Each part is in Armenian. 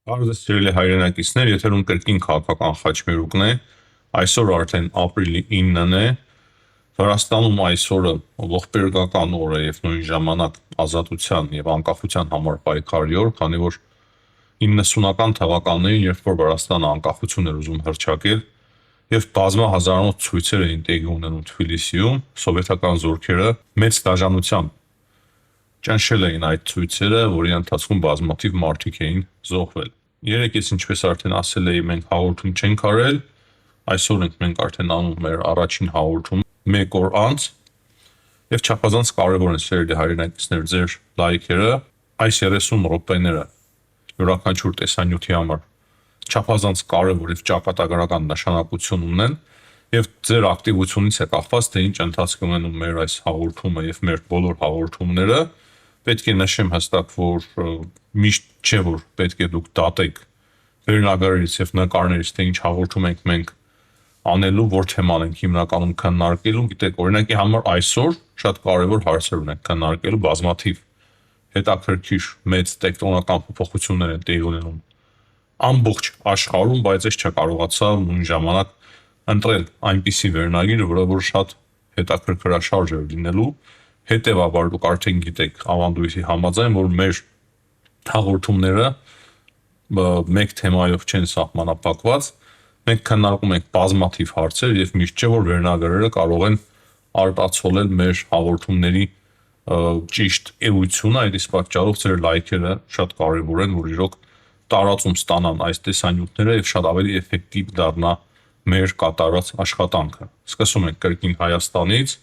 Բարև սիրելի հայրենակիցներ, եթերում կրկին քաղաքական խաչմերուկն է, այսօր արդեն ապրիլի 9-ն է, Վրաստանում այսօրը ողբերգական օր է և նույն ժամանակ ազատության և անկախության համար պայքարի օր, քանի որ 90-ական թվականներին, երբ որ Վրաստանը անկախություն էր ուզում հռչակել և բազմահազարանոց ցույցեր էին տեղի ունենում Թբիլիսիում, սովետական զորքերը մեծ դաժանությամբ ճնշել էին այդ ցույցերը, որի ընթացքում բազմաթիվ մարդիկ էին զոհվել։ Երեկ ես ինչպես արդեն ասել էի, մենք հաղորդում չենք արել, այսօր մենք արդեն անում մեր առաջին հաղորդումը 1 օր անց, եւ չափազանց կարևոր են սիրելի հայրենակիցներ ձեր լայքերը, այս 30 րոպեները յուրաքանչյուր տեսանյութի համար չափազանց կարևոր եւ ճակատագրական նշանակություն ունեն, եւ ձեր ակտիվությունից է կախված, թե ինչ ընթացք ունենում մեր այս հաղորդումը եւ մեր բոլոր հաղորդումները։ Պետք է նշեմ հստակ, որ միշտ չէ որ պետք է դուք դատեք վերնագրերից եւ նկարներից, թե ինչ հաղորդում ենք մենք անելու, որ թեման ենք հիմնականում քննարկելու։ Գիտեք, օրինակի համար այսօր շատ կարևոր հարցեր ունենք քննարկելու, բազմաթիվ հետաքրքիր մեծ տեկտոնական փոփոխություններ են տեղի ունենում ամբողջ աշխարհում, բայց ես չկարողացա նույն ժամանակ ընտրել այնպիսի վերնագիր, որը շատ հետաքրքրաշարժ է լինելու։ Հետևաբար դուք արդեն գիտեք ավանդույթի համաձայն, որ մեր հաղորդումները մեկ թեմայով չեն սահմանափակված, մենք քննարկում ենք բազմաթիվ հարցեր եւ միշտ չէ որ վերնագրերը կարող են արտացոլել մեր հաղորդումների ճիշտ էությունը, այդ իսկ պատճառով ձեր լայքերը շատ կարեւոր են, որ իրոք տարածում ստանան այս տեսանյութները եւ շատ ավելի էֆեկտիվ դառնա մեր կատարած աշխատանքը։ Սկսում ենք կրկին Հայաստանից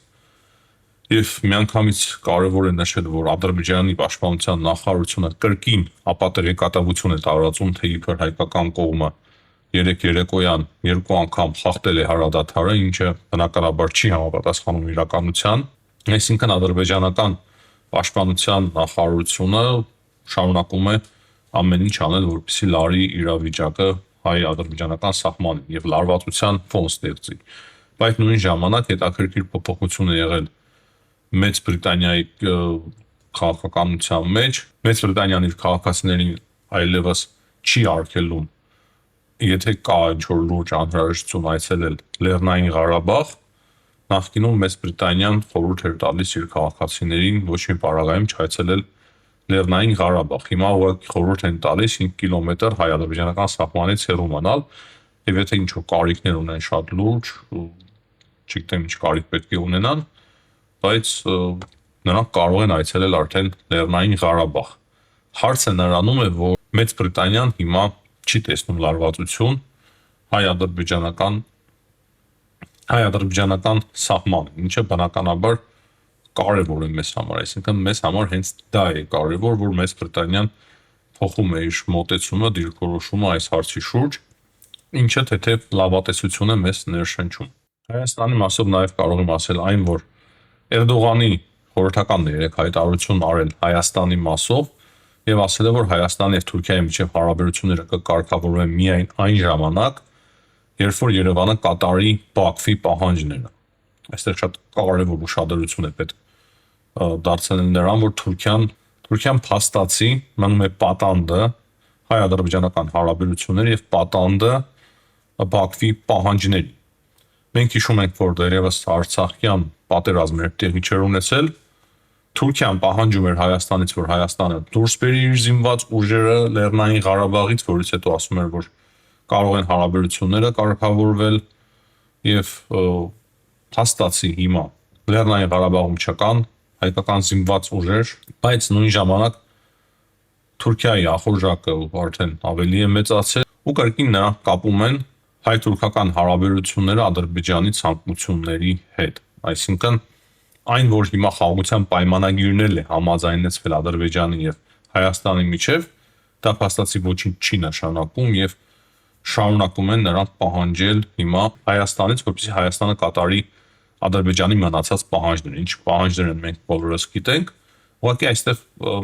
եւ միանգամից կարեւոր է նշել, որ Ադրբեջանի պաշտպանության նախարարությունը կրկին ապատեղեկատվություն է տարածում, թե իբր հայկական կողմը երեք երեկոյան 2 անգամ խախտել է հրադադարը, ինչը բնականաբար չի համապատասխանում իրականության։ Այսինքն ադրբեջանական պաշտպանության նախարարությունը շարունակում է ամեն ինչ անել, որպեսզի լարի իրավիճակը հայ-ադրբեջանական սահմանին եւ լարվածության ֆոն ստեղծի։ Բայց նույն ժամանակ հետաքրքիր փոփոխություն է եղել Մեծ Բրիտանիայի քաղաքականության մեջ։ Մեծ Բրիտանիան իր քաղաքացիներին այլևս չի արգելում, եթե կա ինչ-որ լուրջ անհրաժեշտություն այցելել Լեռնային Ղարաբաղ, նախկինում Մեծ Բրիտանիան խորհուրդ էր տալիս իր քաղաքացիներին ոչ մի պարագայում չայցելել Լեռնային Ղարաբաղ։ Հիմա ուղղակի խորհուրդ են տալիս 5 կիլոմետր հայ-ադրբեջանական սահմանից հեռու մնալ, եւ եթե ինչ-որ կարիքներ ունեն շատ լուրջ, չգիտեմ ինչ կարիք պետք է ունենան, բայց նրանք կարող են այցելել արդեն Լեռնային Ղարաբաղ։ Հարցը նրանում է, որ Մեծ Բրիտանիան հիմա չի տեսնում լարվածություն հայ-ադրբեջանական սահմանը, ինչը բնականաբար կարևոր է մեզ համար, այսինքն մեզ համար հենց դա է կարևոր, որ Մեծ Բրիտանիան փոխում է իր մոտեցումը, դիրքորոշումը այս հարցի շուրջ, ինչը թեթև լավատեսություն է մեզ ներշնչում։ Հայաստանի մասով նաև կարող եմ ասել այն, որ Էրդողանի խորհրդականն է երեք հայտարարություն արել Հայաստանի մասով եւ ասել է, որ Հայաստանի եւ Թուրքիայի միջև հարաբերությունները կկարգավորվեն միայն այն ժամանակ, երբ որ Երևանը կատարի Բաքվի պահանջները։ Այստեղ շատ կարևոր ուշադրություն է պետք դարձնել նրան, որ Թուրքիան փաստացի մնում է պատանդը հայ-ադրբեջանական հարաբերությունների եւ պատանդը Բաքվի պահանջների։ Մենք հիշում ենք, որ դեռևս Արցախյան պատերազմը տեղի չէր ունեցել, Թուրքիան պահանջում էր Հայաստանից, որ Հայաստանը դուրս բերի իր զինված ուժերը Լեռնային Ղարաբաղից, որից հետո ասում էր, որ կարող են հարաբերությունները կարգավորվել եւ փաստացի հիմա Լեռնային Ղարաբաղում չկան հայկական զինված ուժեր, բայց նույն ժամանակ Թուրքիայի ախորժակը արդեն ավելի է մեծացել ու կրկին նրանք կապում են հայ-թուրքական հարաբերությունները Ադրբեջանի ցանկությունների հետ։ Այսինքն այն, որ հիմա խաղաղության պայմանագիրներն է համաձայնեցվել Ադրբեջանի եւ Հայաստանի միջև, դա փաստացի ոչինչ չի նշանակում եւ շարունակում են նրանք պահանջել հիմա Հայաստանից, որպեսզի Հայաստանը կատարի Ադրբեջանի մնացած պահանջները։ Ինչ պահանջներ են մենք բոլորս գիտենք, ուղղակի այստեղ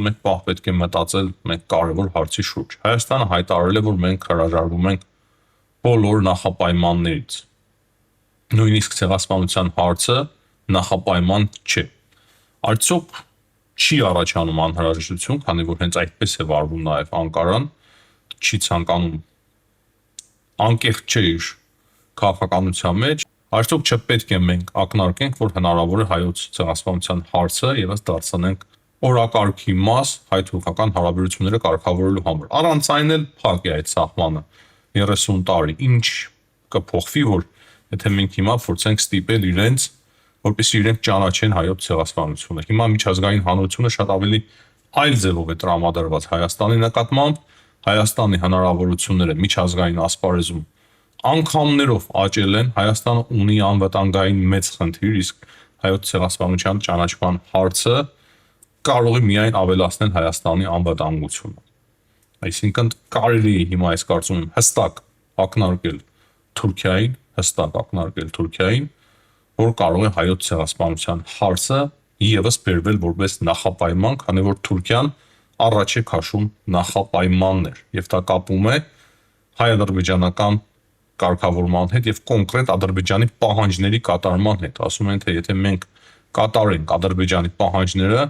մենք պահ պետք է մտածել մեկ կարևոր հարցի շուրջ։ Հայաստանը հայտարարել է, որ մենք հրաժարվում ենք բոլոր նախապայմաններից։ Նույնիսկ ցեղասպանության հարցը նախապայման չէ։ Արդյոք չի առաջանում անհրաժեշտություն, քանի որ հենց այդպես է վարվում նաև Անկարան, չի ցանկանում անկեղծ չէ իր քաղաքականության մեջ, այսօք չպետք է մենք ակնարկենք, որ հնարավոր է հայոց ցեղասպանության հարցը եւս դարձնենք օրակարգի մաս հայ-թուրքական հարաբերությունները կարգավորելու համար։ Առանց այն էլ փակ է այդ սահմանը 30 տարի։ Ինչ կփոխվի, որ եթե մենք հիմա փորձենք ստիպել իրենց, որպեսզի իրենք ճանաչեն հայոց ցեղասպանությունը։ Հիմա միջազգային հանրությունը շատ ավելի այլ ձևով է տրամադրված Հայաստանի նկատմամբ, Հայաստանի հնարավորությունները միջազգային ասպարեզում անգամներով աճել են, Հայաստանը ունի անվտանգային մեծ խնդիր, իսկ հայոց ցեղասպանության ճանաչման հարցը կարող է միայն ավելացնել Հայաստանի անվտանգությունը։ Այսինքն կարելի է հիմա այս կարծում եմ հստակ ակնարկել Թուրքիային, որ կարող է հայոց ցեղասպանության հարցը եւս բերվել որպես նախապայման, քանի որ Թուրքիան առաջ է քաշում նախապայմաններ, եւ դա կապում է հայ-ադրբեջանական կարգավորման հետ եւ կոնկրետ Ադրբեջանի պահանջների կատարման հետ։ Ասում են, թե եթե մենք կատարենք Ադրբեջանի պահանջները,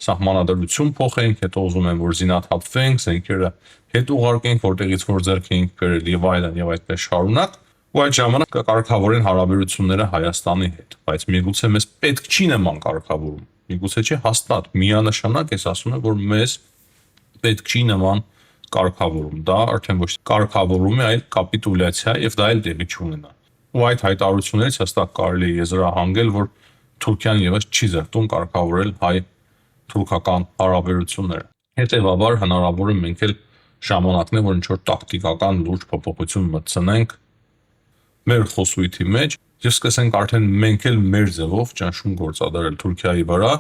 սահմանադրություն փոխենք, հետո ուզում են, որ զինաթափվենք, զենքերը հետ ուղարկենք, որտեղից որ ձեռք ենք բերել եւ այլն եւ այդպես շարունակ, ու այդ ժամանակ կկարգավորեն հարաբերությունները Հայաստանի հետ, բայց միգուցե մեզ պետք չի նման կարգավորում։ Միգուցե չէ, հաստատ միանշանակ ես ասում եմ, որ մեզ պետք չի նման կարգավորում։ Դա արդեն ոչ թե կարգավորում է, այլ կապիտուլյացիա եւ դա էլ տեղի չունենա։ Ու այդ հայտարարություններից հստակ կարելի է եզրահանգել, որ Թուրքիան եւս չի ձգտում կարգավորել հայ-թուրքական հարաբերությունները։ Հետևաբար հնարավոր է մենք էլ ժամանակն է, որ ինչ-որ տակտիկական լուրջ փոփոխություն մտցնենք մեր խոսույթի մեջ եւ սկսենք արդեն մենք էլ մեր ձևով ճնշում գործադրել Թուրքիայի վրա,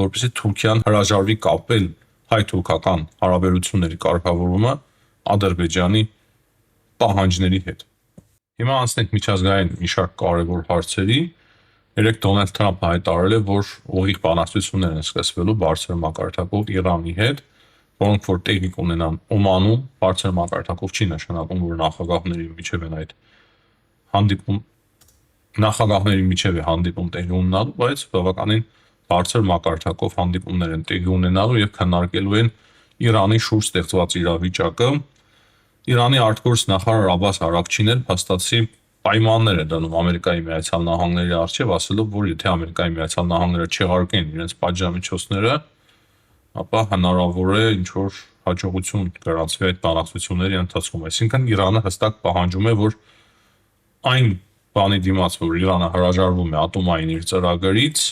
որպեսզի Թուրքիան հրաժարվի կապել հայ-թուրքական հարաբերությունների կարգավորումը Ադրբեջանի պահանջների հետ։ Հիմա անցնենք միջազգային մի շարք կարևոր հարցերի։ Երեք Դոնալդ Թրամփը հայտարարել է, որ ուղիղ բանակցություններ են սկսվելու բարձր մակարդակով Իրանի հետ, որոնք որ տեղի կունենան Օմանում, բարձր մակարդակով չի նշանակում, որ նախագահների միջև են այդ նախագահների միջև է հանդիպում տեղի ունենալու, բայց բավականին բարձր մակարդակով հանդիպումներ են տեղի ունենալու եւ քննարկելու են Իրանի շուրջ ստեղծված իրավիճակը։ Իրանի արտգործ նախարար Աբբաս Արաքչին էլ փաստացի պայմաններ է դնում Ամերիկայի Միացյալ Նահանգների առջև, ասելով, որ եթե Ամերիկայի Միացյալ Նահանգները չեղարկեն իրենց պատժամիջոցները, ապա հնարավոր է ինչ-որ հաջողություն գրանցվի այդ բանակցությունների ընթացքում։ Այսինքն Իրանը հստակ պահանջում է, որ այն բանի դիմաց, որ Իրանը հրաժարվում է ատոմային իր ծրագրից,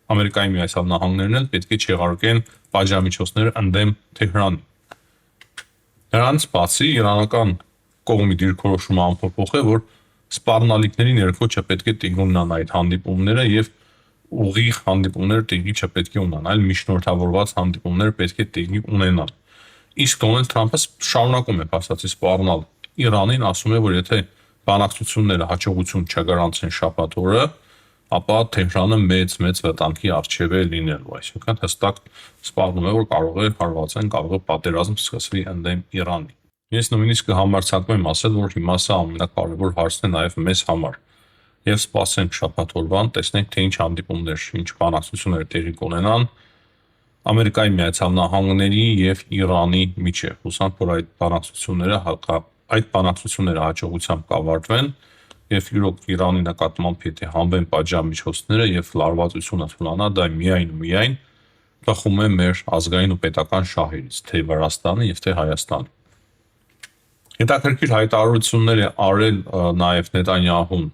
Ամերիկայի Միացյալ Նահանգներն էլ պետք է չեղարկեն պատժամիջոցները ընդդեմ Թեհրանի։ Նրանց բացի իրանական կողմի դիրքորոշումը ամփոփող է, որ սպառնալիքների ներքո չպետք է տեղի ունենան այդ հանդիպումները եւ ուղիղ հանդիպումները տեղի չպետք է ունենան, այլ միջնորդավորված հանդիպումներ պետք է տեղի ունենան։ Իսկ Դոնալդ Թրամփը շարունակում է փաստացի սպառնալ Իրանին, ասում է, որ եթե բանակցությունները հաջողություն չգրանցեն շաբաթ օրը, ապա Թեհրանը մեծ վտանգի առջև է լինելու, այսինքն հստակ սպառնում է, որ կարող է հարվածեն, կարող է պատերազմ սկսվի ընդդեմ Իրանի։ Ես նույնիսկ կհամարձակվեմ ասել, որ հիմա սա ամենակարևոր հարցն է նաև մեզ համար։ Եվ սպասենք շաբաթ օրվան, տեսնենք թե ինչ հանդիպումներ, ինչ բանակցություններ տեղի կունենան Ամերիկայի Միացյալ Նահանգների եւ Իրանի միջեւ։ Հուսանք, որ այդ բանակցությունները հաջողությամբ կավարտվեն եւ իրոք Իրանի նկատմամբ եթե հանվեն պատժամիջոցները եւ լարվածությունը թուլանա, դա միայն բխում է մեր ազգային ու պետական շահերից, թե Վրաստանը եւ թե Հայաստանը։ Հետաքրքիր հայտարարություններ է արել նաեւ Նետանյահուն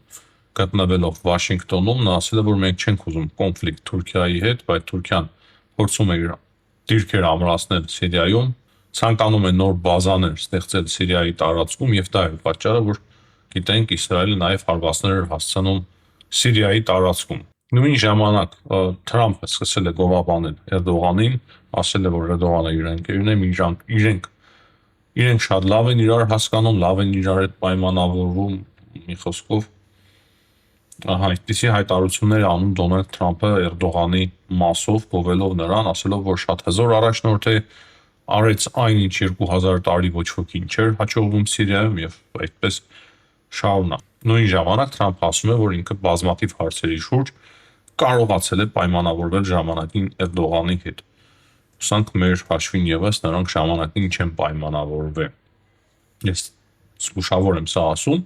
գտնվելով Վաշինգտոնում, նա ասել է, որ մենք չենք ուզում կոնֆլիկտ Թուրքիայի հետ, բայց Թուրքիան փորձում է իր դիրքերը ամրացնել Սիրիայում, ցանկանում է նոր բազաներ ստեղծել Սիրիայի տարածքում եւ դա է պատճառը, որ գիտենք Իսրայելը նաեւ հարվածներ էր հասցնում Սիրիայի տարածքում։ Նույն ժամանակ Թրամփը սկսել է գովաբանել Էրդողանին, ասել է, որ Էրդողանը իր ընկերն է, իրենք շատ լավ են իրար հասկանում, լավ են իրար հետ պայմանավորվում, մի խոսքով այդպիսի հայտարարություններ անում Դոնալդ Թրամփը Էրդողանի մասով գովելով նրան, ասելով, որ շատ հզոր առաջնորդ է, արեց այնինչ 2000 տարի ոչ ոքին չէր հաջողվում Սիրիայում եւ այդպես շարունակ։ Նույն ժամանակ Թրամփը ասում է, որ ինքը բազմաթիվ հարցերի շուրջ կարողացել է պայմանավորվել ժամանակին Էրդողանի հետ։ Հուսանք մեր հաշվին եւս նրանք ժամանակին չեն պայմանավորվել։ Ես զգուշավոր եմ սա ասում,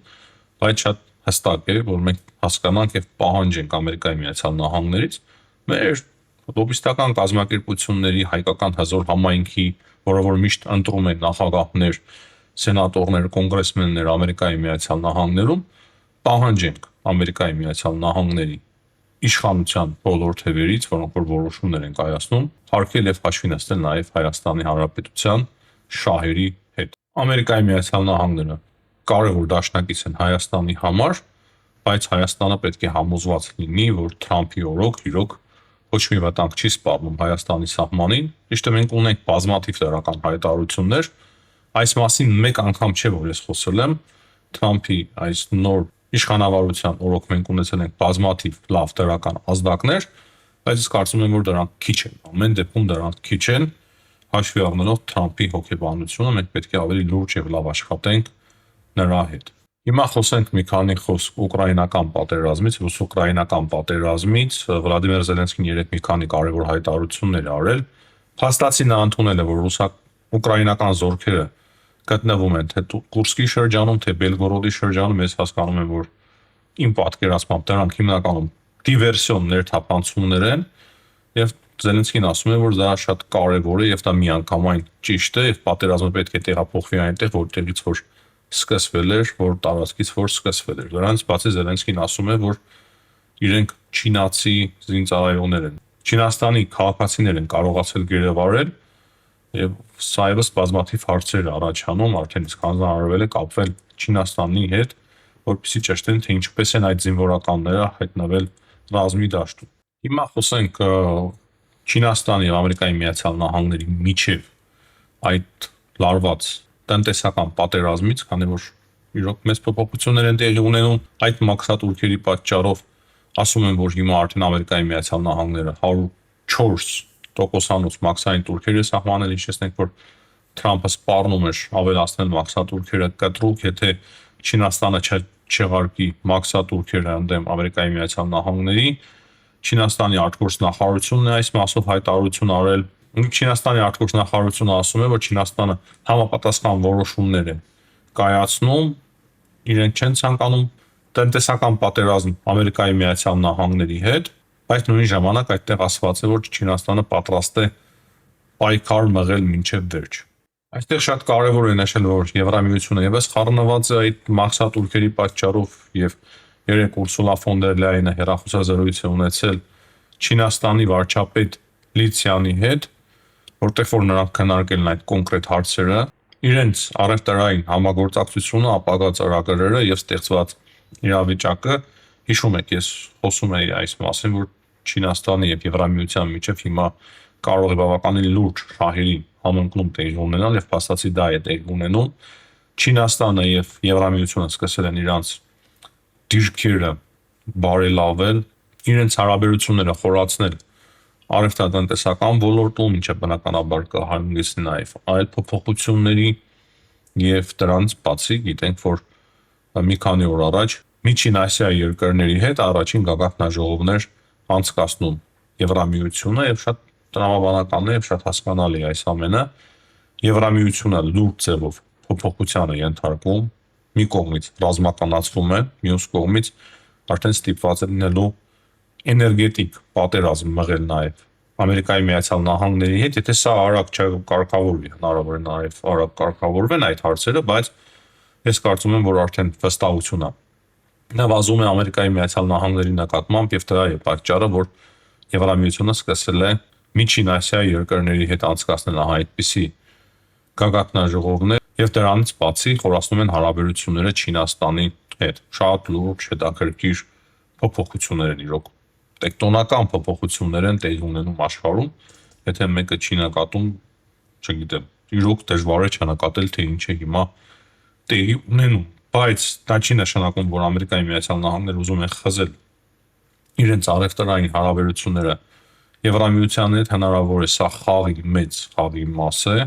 բայց շատ հստակ է, որ մենք հասկանանք եւ պահանջենք Ամերիկայի Միացյալ Նահանգներից մեր լոբիստական կազմակերպությունների, հայկական հզոր համայնքի, որը որ միշտ ընտրում են նախագահներ, սենատորներ, կոնգրեսմեններ Ամերիկայի Միացյալ Նահանգներում, պահանջենք Ամերիկայի Միացյալ Նահանգների իշխանության բոլոր թևերից, որոնք որ որոշումներ են կայացնում, հարգել եւ հաշվի նստել նաեւ Հայաստանի Հանրապետության շահերի հետ։ Ամերիկայի Միացյալ Նահանգները կարևոր դաշնակից են Հայաստանի համար, բայց Հայաստանը պետք է համոզված լինի, որ Թրամփի օրոք իրոք ոչ մի վտանգ չի սպառնում Հայաստանի սահմանին։ Ճիշտ է, մենք ունենք բազմաթիվ դրական հայտարարություններ, այս մասին մեկ անգամ չէ, որ ես խոսել եմ, Թրամփի այս նոր իշխանավարության օրոք մենք ունեցել ենք բազմաթիվ լավ դրական ազդակներ, բայց ես կարծում եմ, որ դրանք քիչ են։ Ամեն դեպքում դրանք քիչ են, հաշվի առնելով Թրամփի հոգեբանությունը, մենք պետք է ավելի լուրջ եւ լավ աշխատենք նրա հետ։ Հիմա խոսենք մի քանի խոսք ուկրաինական պատերազմից, ռուս-ուկրաինական պատերազմից։ Վլադիմիր Զելենսկին երեք մի քանի կարևոր հայտարարություններ արել։ Փաստացի նա ընդունել է, որ ռուս-ուկրաինական զորքերը գտնվում են թե Կուրսկի շրջանում, թե Բելգորոդի շրջանում, ես հասկանում եմ, որ իմ պատկերացմամբ դրանք հիմնականում դիվերսիոն ներթափանցումներ են, եւ Զելենսկին ասում է, որ դա շատ կարեւոր է եւ դա միանգամայն ճիշտ է, եւ պատերազմը պետք է տեղափոխվի այնտեղ, որտեղից որ սկսվել էր, որ տարածքից որ սկսվել էր։ Դրանից բացի Զելենսկին ասում է, որ իրենք չինացի զինծառայողներ են, Չինաստանի քաղաքացիներ են կարողացել գերեվարել եւ սա եւս բազմաթիվ հարցեր առաջանում, արդեն իսկ հանձնարարվել է կապվել Չինաստանի հետ, որպեսզի ճշտեն, թե ինչպես են այդ զինվորականները հայտնվել ռազմի դաշտում։ Հիմա խոսենք Չինաստանի եւ Ամերիկայի Միացյալ Նահանգների միջև այդ լարված տնտեսական պատերազմից, քանի որ իրոք մեծ փոփոխություններ են տեղի ունենում այդ մաքսատուրքերի պատճառով, ասում են, որ հիմա արդեն Ամերիկայի Միացյալ Նահանգները 104% մաքսային տուրքեր է սահմանել, հիշեցնենք, որ Թրամփը սպառնում էր ավելացնել մաքսատուրքերը կտրուկ, եթե Չինաստանը չեղարկի մաքսատուրքերը ընդդեմ Ամերիկայի Միացյալ Նահանգների, Չինաստանի արտգործնախարարությունն է այս մասով հայտարարություն արել։ Չինաստանի արտգործնախարարությունը ասում է, որ Չինաստանը համապատասխան որոշումներ է կայացնում, իրենք չեն ցանկանում տնտեսական պատերազմ Ամերիկայի Միացյալ Նահանգների հետ, բայց նույն ժամանակ այդտեղ ասված է, որ Չինաստանը պատրաստ է պայքար մղել մինչև վերջ։ Այստեղ շատ կարևոր է նշել, որ Եվրամիությունը եւս խառնված է այդ մաքսատուրքերի պատճառով եւ երեք Ուրսուլա ֆոն դեր Լայենը հերախոսազրույց է ունեցել Չինաստանի վարչապետ Լի Ցյանի հետ, որտեղ որ նրանք քննարկել են այդ կոնկրետ հարցերը, իրենց առևտրային համագործակցությունը, ապագա ծրագրերը եւ ստեղծված իրավիճակը, հիշում եք, ես խոսում էի այս մասին, որ Չինաստանի եւ Եվրամիության միջև հիմա կարող է բավականին լուրջ շահերի համընկնում տեղի ունենալ եւ փաստացի դա է տեղի ունենում։ Չինաստանը եւ Եվրամիությունը սկսել են իրանց դիրքերը բարելավել, իրենց հարաբերությունները խորացնել առևտրատնտեսական ոլորտում, ինչը բնականաբար կհանգեցնի նաեւ այլ փոփոխությունների եւ դրանից բացի գիտենք, որ մի քանի օր առաջ Միջին Ասիայի երկրների հետ առաջին գագաթնաժողովներ անցկացնում Եվրամիությունը եւ շատ տրամաբանական է եւ շատ հասկանալի է այս ամենը։ Եվրամիությունը լուրջ ձևով փոփոխության է ենթարկվում, մի կողմից ռազմականացվում է, մյուս կողմից արդեն ստիպված է լինելու էներգետիկ պատերազմ մղել նաեւ Ամերիկայի Միացյալ Նահանգների հետ, եթե սա արագ չկարգավորվի, հնարավոր է նաեւ արագ կարգավորվեն այդ հարցերը, բայց ես կարծում եմ, որ արդեն վստահություն է նվազում է Ամերիկայի Միացյալ Նահանգների նկատմամբ եւ դրա է պատճառը, որ Եվրամիությունը սկսել է Միջին Ասիայի երկրների հետ անցկացնել այդպիսի գագաթնաժողովներ եւ դրանից բացի խորացնում են հարաբերությունները Չինաստանի հետ։ Շատ լուրջ հետաքրքիր փոփոխություններ են իրոք։ Տեկտոնական փոփոխություններ են տեղի ունենում աշխարհում, եթե մեկը չի նկատում, չգիտեմ, իրոք դժվար է չնկատել, թե ինչ է հիմա տեղի ունենում, բայց դա չի նշանակում, որ Ամերիկայի Միացյալ Նահանգները ուզում են խզել իրենց առևտրային հարաբերությունները Եվրամիության հետ, հնարավոր է սա խաղի մեծ խաղի մաս է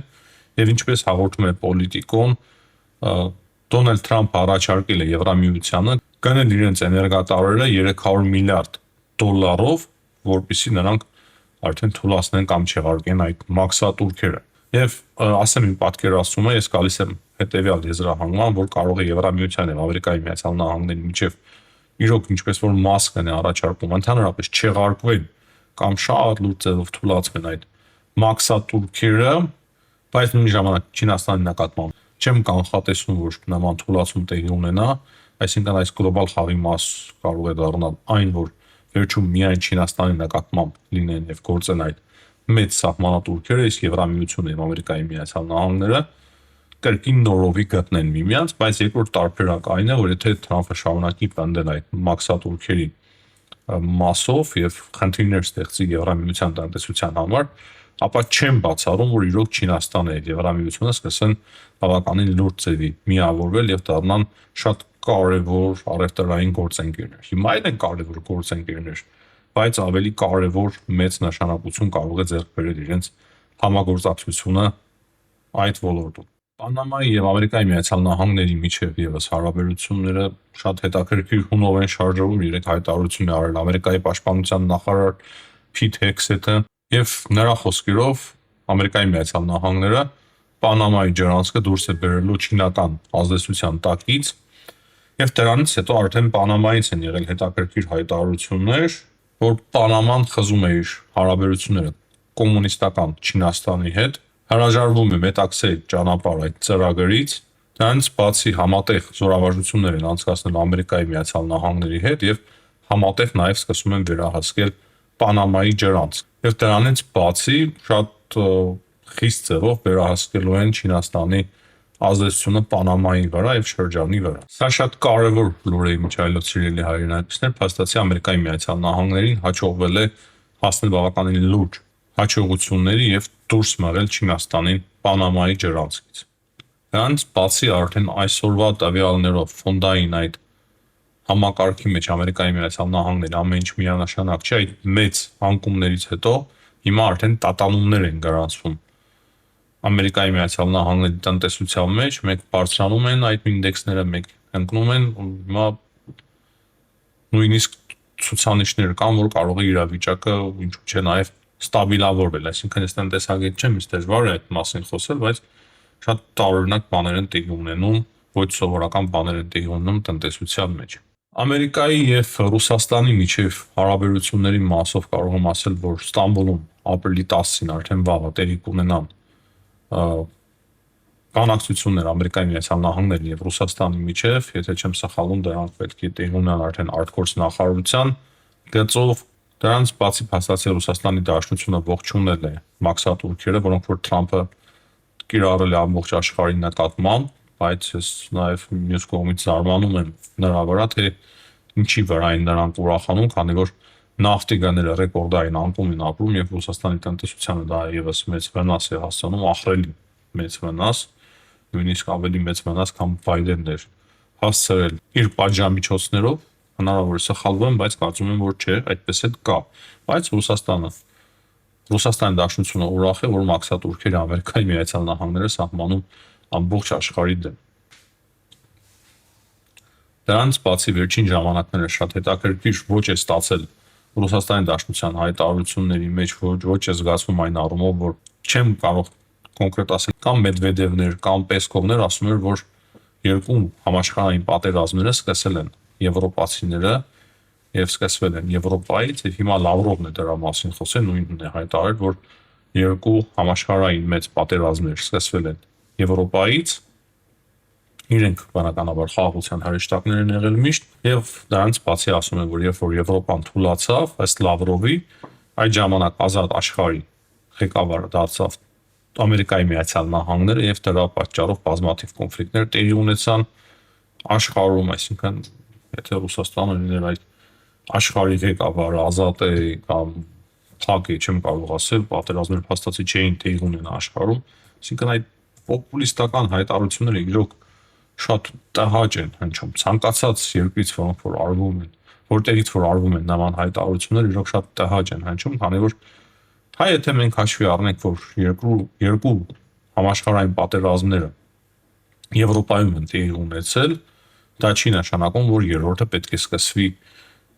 եւ ինչպես հաղորդում է Պոլիտիկոն, Դոնալդ Թրամփը առաջարկել է Եվրամիությանը գնել իրենց էներգատարները 300 միլիարդ դոլարով, որպեսզի նրանք արդեն թույլատնեն կամ չեղարկեն այդ մաքսատուրքերը։ Եվ ասեմ իմ պատկերացումը, ես գալիս եմ հետեւյալ եզրահանգման, որ կարող է Եվրամիության եւ Ամերիկայի Միացյալ Նահանգների միջև իրոք ինչպես որ մասկն է առաջարկում, ընդհանրապես չեղարկվեն կամ շատ լուրջ ձևով թույլատրեն այդ մաքսատուրքերը, բայց նույն ժամանակ Չինաստանի նկատմամբ չեմ կանխատեսում, որ նման թույլատրում տեղի ունենա, այսինքն այս գլոբալ խաղի մաս կարող է դառնալ այն, որ վերջում միայն Չինաստանի նկատմամբ լինեն եւ գործեն այդ մեծ սահմանատուրքերը, իսկ Եվրամիությունը եւ Ամերիկայի Միացյալ Նահանգները կրկին նորովի գտնեն միմյանց, բայց երկրորդ տարբերակը այն է, որ եթե Թրամփը շարունակի պնդել այդ մաքսատուրքերի մասով եւ խնդիրներ ստեղծի Եվրամիության տնտեսության համար, ապա չեմ բացառում, որ իրոք Չինաստանը եւ Եվրամիությունը սկսեն բավականին լուրջ ձևի միավորվել եւ դառնան շատ կարևոր առևտրային գործընկերներ։ Հիմա այն են կարևոր գործընկերներ, բայց ավելի կարևոր մեծ նշանակություն կարող է ձեռք բերել իրենց համագործակցությունը այդ ոլորտում։ Պանամայի եւ Ամերիկայի Միացյալ Նահանգների միջև եւս հարաբերությունները շատ հետաքրքիր հունով են շարժվում, իրենք հայտարարություն է արել Ամերիկայի պաշտպանության նախարար Փիթ Հեքսեթը եւ նրա խոսքերով Ամերիկայի Միացյալ Նահանգները Պանամայի ջրանցքը դուրս է բերելու չինական ազդեցության տակից եւ դրանից հետո արդեն Պանամայից են եղել հետաքրքիր հայտարարություններ, որ Պանաման խզում է իր հարաբերությունները կոմունիստական Չինաստանի հետ, հրաժարվում է մետաքսե ճանապարհ այդ ծրագրից, դրանից բացի համատեղ զորավարժություններ են անցկացնել Ամերիկայի Միացյալ Նահանգների հետ եւ համատեղ նաեւ սկսում են վերահսկել Պանամայի ջրանցք։ Եվ դրանից բացի շատ խիստ ձևով վերահսկելու են Չինաստանի ազդեցությունը Պանամայի վրա եւ շրջանի վրա։ Սա շատ կարևոր լուր է միջայլոց սիրելի հայրենակիցներ, փաստացի Ամերիկայի Միացյալ Նահանգներին հաջողվել է հասնել բավականին լուրջ հաջողությունների եւ դուրս մղել Չինաստանին Պանամայի ջրանցքից։ Դրանից բացի արդեն այսօրվա տվյալներով ֆոնդային այդ համակարգի մեջ Ամերիկայի Միացյալ Նահանգները ամեն ինչ միանշանակ չէ, այդ մեծ անկումներից հետո հիմա արդեն տատանումներ են գրանցվում Ամերիկայի Միացյալ Նահանգների տնտեսության մեջ, մեկ բարձրանում են այդ ինդեքսները, մեկ ընկնում են, հիմա նույնիսկ ցուցանիշներ կան, որ կարող է իրավիճակը ինչու՞ չէ նաև ստաբիլավորվել, այսինքն ես տնտեսագետ չեմ, ինձ դժվար է այդ մասին խոսել, բայց շատ տարօրինակ բաներ են տեղի ունենում, ոչ սովորական բաներ են տեղի ունենում տնտեսության մեջ։ Ամերիկայի եւ Ռուսաստանի միջև հարաբերությունների մասով կարող եմ ասել, որ Ստամբուլում ապրիլի 10-ին արդեն վաղը տեղի կունենան բանակցություններ Ամերիկայի Միացյալ Նահանգների եւ Ռուսաստանի միջև, եթե չեմ սխալվում, դրանք պետք է տեղի ունենան արդեն արտգործ նախարարության գծով։ Դրանից բացի փաստացի Ռուսաստանի Դաշնությունը ողջունել է մաքսատուրքերը, որոնք որ Թրամփը կիրառել է ամբողջ աշխարհի նկատմամբ, բայց ես նաև մյուս կողմից զարմանում եմ նրա վրա, թե ինչի վրա են նրանք ուրախանում, քանի որ նավթի գները ռեկորդային անկում են ապրում եւ Ռուսաստանի տնտեսությանը դա եւս մեծ վնաս է հասցնում, ահռելի մեծ վնաս, նույնիսկ ավելի մեծ վնաս, քան Բայդենն էր հասցրել իր պատժամիջոցներով, հնարավոր է սխալվեմ, բայց կարծում եմ, որ չէ, այդպես էլ կա, բայց Ռուսաստանի Դաշնությունը ուրախ է, որ մաքսատուրքերը Ամերիկայի Միացյալ Նահանգները սահմանում ամբողջ աշխարհի դեմ։ Դրանից բացի վերջին ժամանակները շատ հետաքրքիր ոչ է ստացել Ռուսաստանի Դաշնության հայտարարությունների մեջ, ոչ է զգացվում այն առումով, որ չեմ կարող կոնկրետ ասել, կամ Մեդվեդևներ, կամ Պեսկովներ ասում են, որ երկու համաշխարհային պատերազմները սկսել են եվրոպացիները եւ սկսվել են Եվրոպայից եւ հիմա Լավրովն է դրա մասին խոսել, նույնն է հայտարարել, որ երկու համաշխարհային մեծ պատերազմներ սկսվել են Եվրոպայից, իրենք բնականաբար խաղաղության հրեշտակներ են եղել միշտ եւ դրանից բացի ասում են, որ երբ որ Եվրոպան թուլացավ, ըստ Լավրովի, այդ ժամանակ ազատ աշխարհի ղեկավարը դարձավ Ամերիկայի Միացյալ Նահանգները եւ դրա պատճառով բազմաթիվ կոնֆլիկտներ տեղի ունեցան աշխարհում, այսինքն եթե Ռուսաստանը լիներ այդ աշխարհի ղեկավարը ազատ է կամ թակ է, չեմ կարող ասել, պատերազմներ փաստացի չէին տեղի ունենա աշխարհում, այսինքն այդ պոպուլիստական հայտարարությունները իրոք շատ տհաճ են հնչում, ցանկացած երկրից, որոնք որ արվում են, որտեղից որ արվում են նման հայտարարություններ, իրոք շատ տհաճ են հնչում, քանի որ հայ եթե մենք հաշվի առնենք, որ երկու համաշխարհային պատերազմները Եվրոպայում են տեղի ունեցել, դա չի նշանակում, որ երրորդը պետք է սկսվի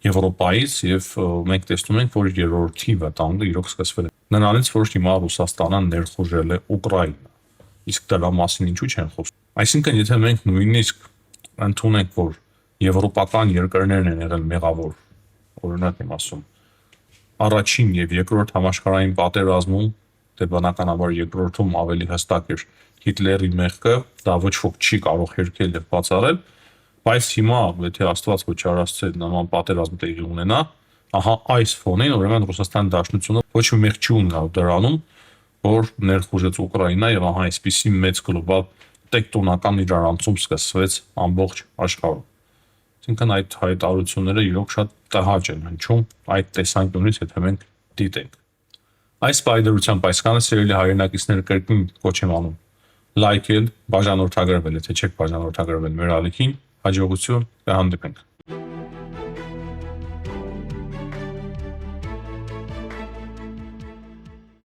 Եվրոպայից եւ մենք տեսնում ենք, որ երրորդի վտանգը իրոք սկսվել է։ Նրանից, որ հիմա Ռուսաստանը ներխուժել է Ուկրաինա։ Իսկ դրա մասին ինչու չեն խոսում։ Այսինքն, եթե մենք նույնիսկ ընդունենք, որ եվրոպական երկրներն են եղել մեղավոր, օրինակ եմ ասում, առաջին եւ երկրորդ համաշխարհային պատերազմում, դե բնականաբար երկրորդում ավելի հստակ էր Հիտլերի մեղքը, դա ոչ ոք չի կարող հերքել եւ բացառել, բայց հիմա, եթե Աստված ոչ արածի նման պատերազմ տեղի ունենա, ահա այս ֆոնին ուրեմն Ռուսաստան Դաշնությունը ոչ մի մեղք չի ունենալ դրանում, որ ներխուժեց Ուկրաինա եւ ահա այսպիսի մեծ գլոբալ տեկտոնական իրարանցում սկսվեց ամբողջ աշխարհում։ Այսինքն այդ հայտարարությունները իրոք շատ տհաճ են հնչում այդ տեսանկյունից, եթե մենք դիտենք։ Այս պայդրությամբ այսքանը սիրելի հայրենակիցներ կրկին կոչ եմ անում լայքել, բաժանորդագրվել, եթե չեք բաժանորդագրվել մեր ալիքին, հաջողություն կհանդիպենք։